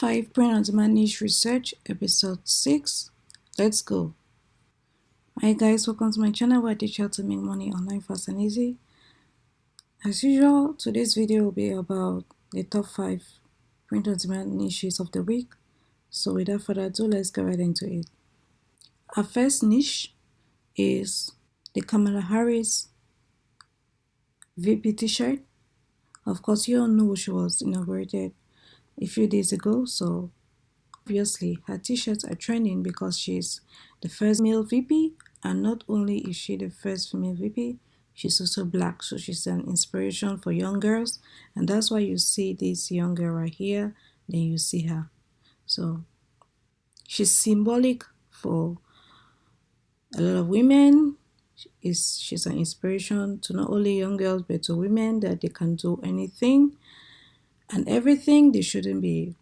5 Print-on-Demand Niche Research, Episode 6. Let's go. Hi guys, welcome to my channel where I teach you how to make money online fast and easy. As usual, today's video will be about the top 5 print-on-demand niches of the week. So without further ado, let's get right into it. Our first niche is the Kamala Harris VP t-shirt. Of course, you all know she was inaugurated a few days ago, so obviously her t-shirts are trending because she's the first male VP, and not only is she the first female VP, she's also black, so she's an inspiration for young girls, and that's why you see this young girl right here, then you see her. So she's symbolic for a lot of women. She's an inspiration to not only young girls but to women, that they can do anything and everything. They shouldn't be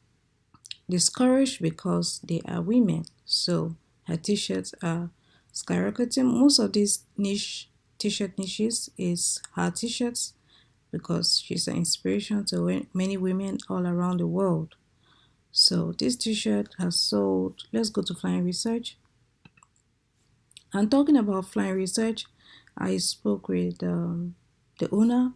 discouraged because they are women. So her t-shirts are skyrocketing. Most of these niche t-shirt niches is her t-shirts because she's an inspiration to many women all around the world. So this t-shirt has sold. Let's go to Flying Research. And talking about Flying Research, I spoke with the owner,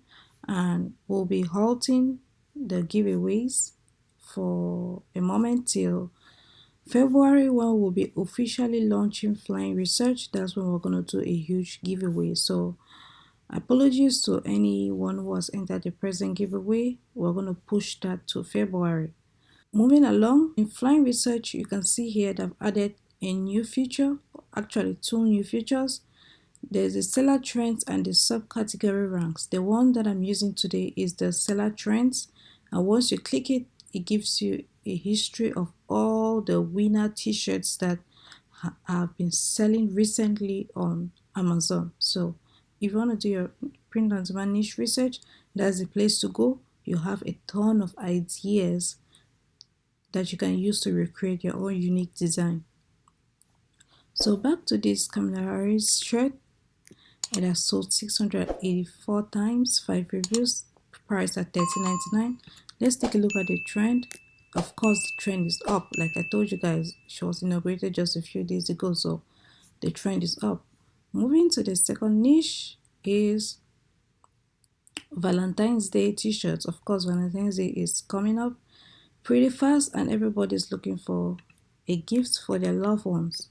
and we'll be halting the giveaways for a moment till February, when we'll be officially launching Flying Research. That's when we're going to do a huge giveaway. So apologies to anyone who has entered the present giveaway. We're going to push that to February. Moving along, in Flying Research, you can see here that I've added a new feature, actually 2 new features. There's the seller trends and the subcategory ranks. The one that I'm using today is the seller trends, and once you click it, it gives you a history of all the winner t-shirts that have been selling recently on Amazon. So if you want to do your print-on-demand niche research, that's the place to go. You have a ton of ideas that you can use to recreate your own unique design. So back to this Kamala Harris shirt. It has sold 684 times, 5 reviews, priced at $13.99. Let's take a look at the trend. Of course, the trend is up. Like I told you guys, she was inaugurated just a few days ago, so the trend is up. Moving to the second niche is Valentine's Day t-shirts. Of course, Valentine's Day is coming up pretty fast, and everybody's looking for a gift for their loved ones.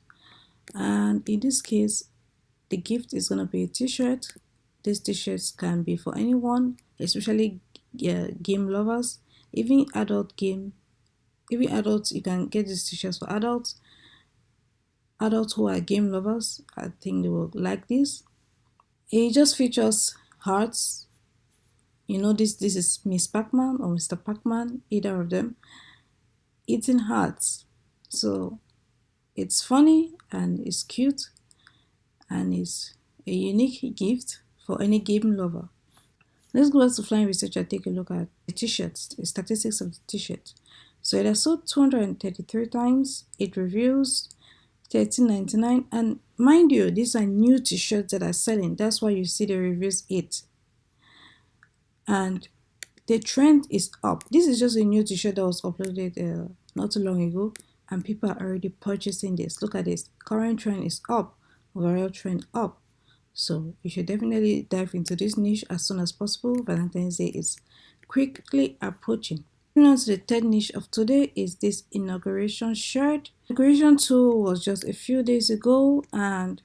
And in this case, the gift is going to be a t-shirt. These t-shirts can be for anyone, especially game lovers, even adults. You can get these t-shirts for adults who are game lovers. I think they will like this. It just features hearts. You know, this is Miss Pac-Man or Mr. Pac-Man, either of them, eating hearts. So it's funny and it's cute, and it's a unique gift for any game lover. Let's go back to Flying Research and take a look at the t-shirts, the statistics of the t-shirt. So it has sold 233 times, 8 reviews, $13.99, and mind you, these are new t-shirts that are selling. That's why you see the reviews 8. And the trend is up. This is just a new t-shirt that was uploaded not too long ago, and people are already purchasing this. Look at this. Current trend is up, overall trend up. So you should definitely dive into this niche as soon as possible. Valentine's Day is quickly approaching. Moving on to the third niche of today is this inauguration shirt. Inauguration 2 was just a few days ago, and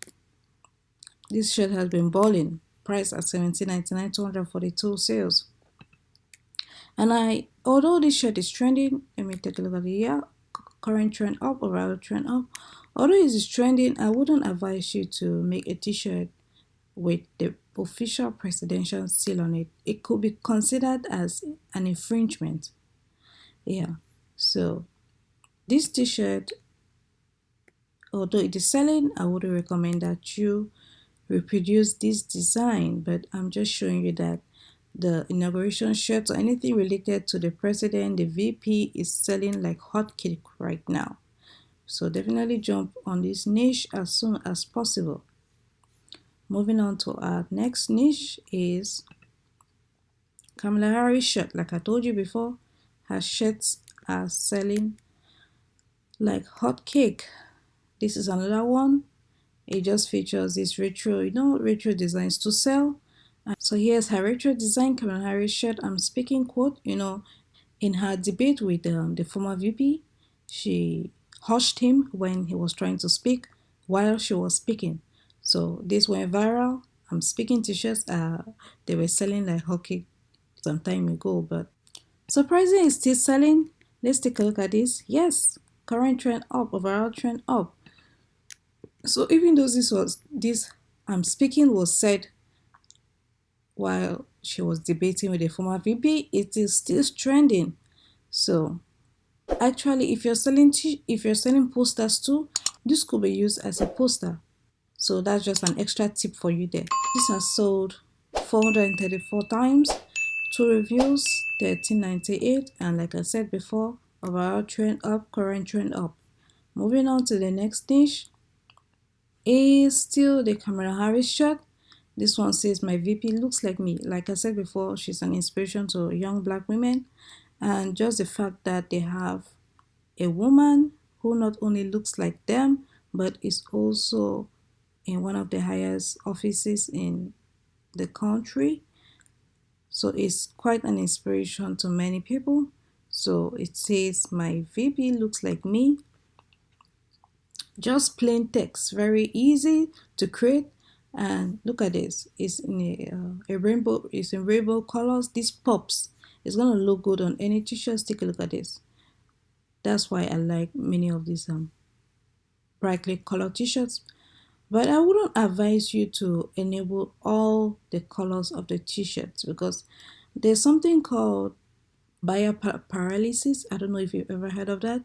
this shirt has been balling. Priced at $17.99, 242 sales. And although this shirt is trending, let me take a look at the year. Current trend up, overall trend up. Although it is trending, I wouldn't advise you to make a t-shirt with the official presidential seal on it. It could be considered as an infringement. Yeah, so this t-shirt, although it is selling, I would recommend that you reproduce this design, but I'm just showing you that the inauguration shirts or anything related to the president, the VP, is selling like hotcake right now. So definitely jump on this niche as soon as possible. Moving on to our next niche is Kamala Harris shirt. Like I told you before, her shirts are selling like hot cake. This is another one. It just features this retro, retro designs to sell. So here's her retro design Kamala Harris shirt. I'm speaking quote, in her debate with the former VP, she hushed him when he was trying to speak while she was speaking. So this went viral. I'm speaking t-shirts. They were selling like hockey some time ago, but surprising is still selling. Let's take a look at this. Yes, current trend up, overall trend up. So even though this I'm speaking was said while she was debating with a former VP, it is still trending. So actually, if you're selling posters too, this could be used as a poster. So that's just an extra tip for you there. This has sold 434 times, two reviews, 1398, and like I said before, overall trend up, current trend up. Moving on to the next niche is still the Kamala Harris shirt. This one says my VP looks like me. Like I said before, she's an inspiration to young black women, and just the fact that they have a woman who not only looks like them but is also in one of the highest offices in the country. So it's quite an inspiration to many people. So it says, my VP looks like me. Just plain text, very easy to create. And look at this, it's in a rainbow, it's in rainbow colors. This pops, it's gonna look good on any t-shirts. Take a look at this. That's why I like many of these brightly colored t-shirts. But I wouldn't advise you to enable all the colors of the t-shirts because there's something called buyer paralysis. I don't know if you've ever heard of that.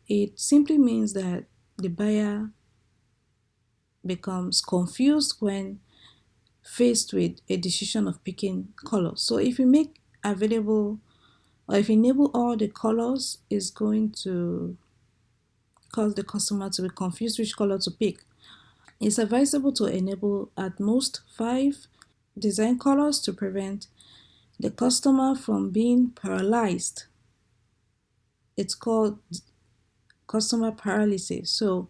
It simply means that the buyer becomes confused when faced with a decision of picking colors. So if you make available or if you enable all the colors, it's going to cause the customer to be confused which color to pick. It's advisable to enable at most 5 design colors to prevent the customer from being paralyzed. It's called customer paralysis. So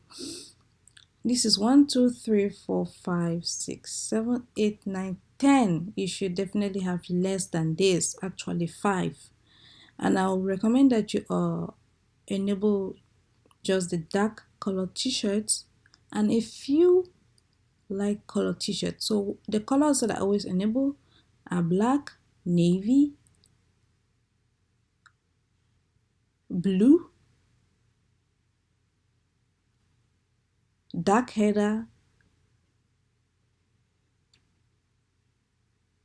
this is 1, 2, 3, 4, 5, 6, 7, 8, 9, 10. You should definitely have less than this, actually 5. And I'll recommend that you enable just the dark colored t-shirts and a few light color t-shirts. So the colors that I always enable are black, navy, blue, dark heather,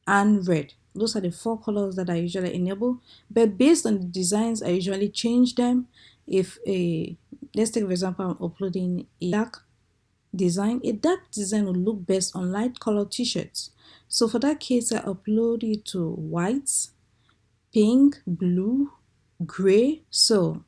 and red. Those are the 4 colors that I usually enable. But based on the designs, I usually change them. If a let's take for example, I'm uploading a dark design will look best on light color t-shirts. So for that case, I upload it to white, pink, blue, gray. So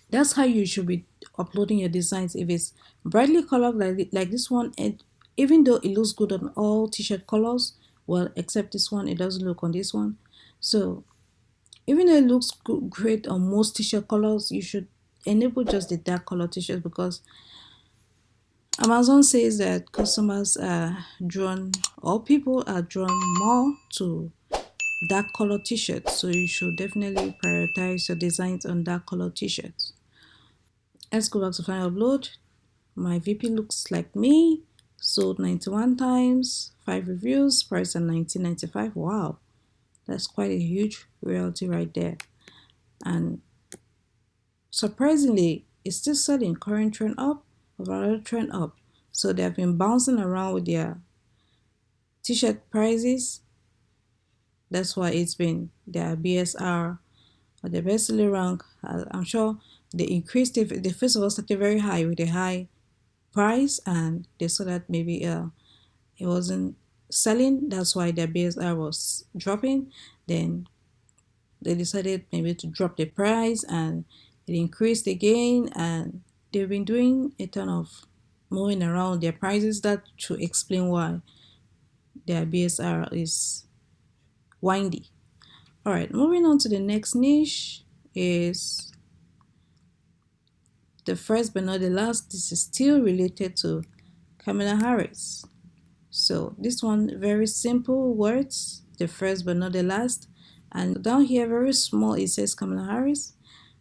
that's how you should be uploading your designs. If it's brightly colored like this one, and even though it looks good on all t-shirt colors, well, except this one, it doesn't look on this one. So even though it looks great on most t-shirt colors, you should enable just the dark color t-shirts because Amazon says that customers are drawn or people are drawn more to dark color t-shirts. So you should definitely prioritize your designs on dark color t-shirts. Let's go back to final upload. My VP looks like me. Sold 91 times, 5 reviews, price at $19.95. Wow, that's quite a huge royalty right there. And surprisingly, it's still selling. Current trend up, overall trend up. So they have been bouncing around with their t-shirt prices. That's why it's been their BSR or the best selling rank. I'm sure they increased it. They first of all started very high with a high price, and they saw that maybe it wasn't selling. That's why their BSR was dropping. Then they decided maybe to drop the price, and it increased again. And they've been doing a ton of moving around their prices. That should explain why their BSR is windy. All right, moving on to the next niche is the first but not the last, this is still related to Kamala Harris. So this one, very simple words, the first but not the last. And down here, very small, it says Kamala Harris,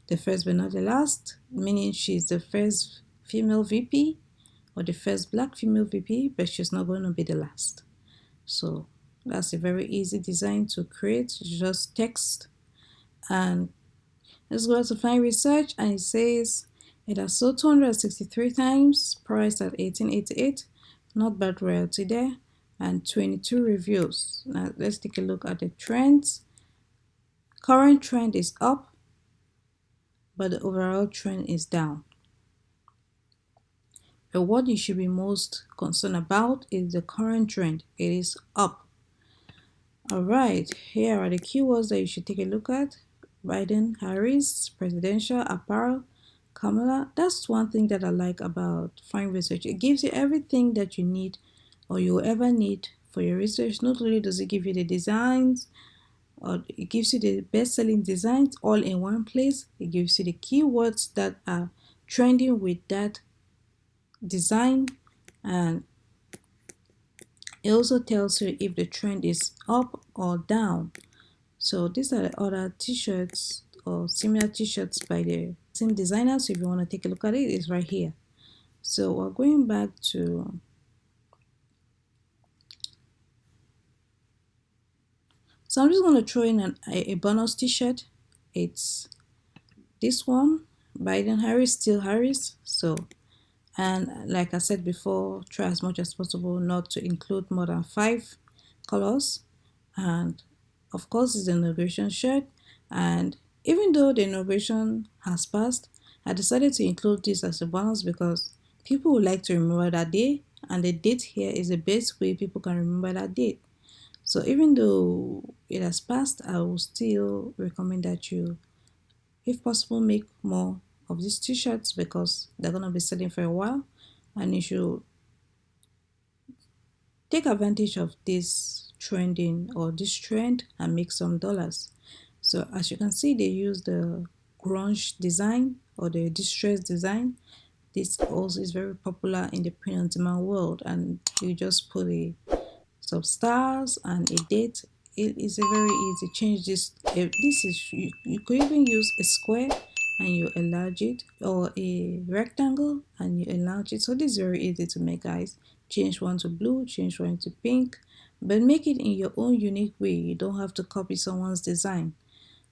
the first but not the last, meaning she's the first female VP or the first black female VP, but she's not going to be the last. So that's a very easy design to create, just text. And let's go to find research, and it says it has sold 263 times, priced at $18.88. Not bad royalty there, and 22 reviews. Now let's take a look at the trends. Current trend is up, but the overall trend is down. But what you should be most concerned about is the current trend. It is up. All right, here are the keywords that you should take a look at. Biden, Harris, presidential, apparel, Kamala. That's one thing that I like about Find Research. It gives you everything that you need or you'll ever need for your research. Not only does it give you the designs, or it gives you the best-selling designs all in one place. It gives you the keywords that are trending with that design, and it also tells you if the trend is up or down. So these are the other t-shirts or similar t-shirts by the same designer. So if you want to take a look at it, it's right here. So we're going back to I'm just going to throw in a bonus t-shirt. It's this one, Biden Harris, still Harris. So, and like I said before, try as much as possible not to include more than 5 colors. And of course, it's an inauguration shirt. And even though the inauguration has passed, I decided to include this as a bonus because people would like to remember that day, and the date here is the best way people can remember that date. So even though it has passed, I will still recommend that you, if possible, make more of these t-shirts because they're going to be selling for a while, and you should take advantage of this trending or this trend and make some dollars. So as you can see, they use the grunge design or the distress design. This also is very popular in the print on demand world, and you just put some stars and a date. It is a very easy change. This is you could even use a square and you enlarge it, or a rectangle and you enlarge it. So this is very easy to make, guys. Change one to blue, change one to pink, but make it in your own unique way. You don't have to copy someone's design.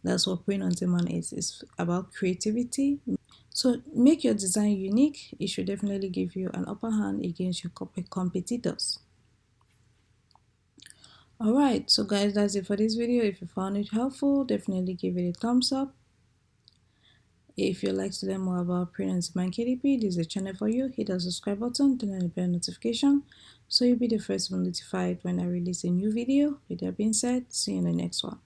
That's what print on demand is. It's about creativity. So make your design unique. It should definitely give you an upper hand against your competitors. Alright, so guys, that's it for this video. If you found it helpful, definitely give it a thumbs up. If you'd like to learn more about print on demand KDP, this is a channel for you. Hit the subscribe button, turn on the bell notification so you'll be the first one notified when I release a new video. With that being said, see you in the next one.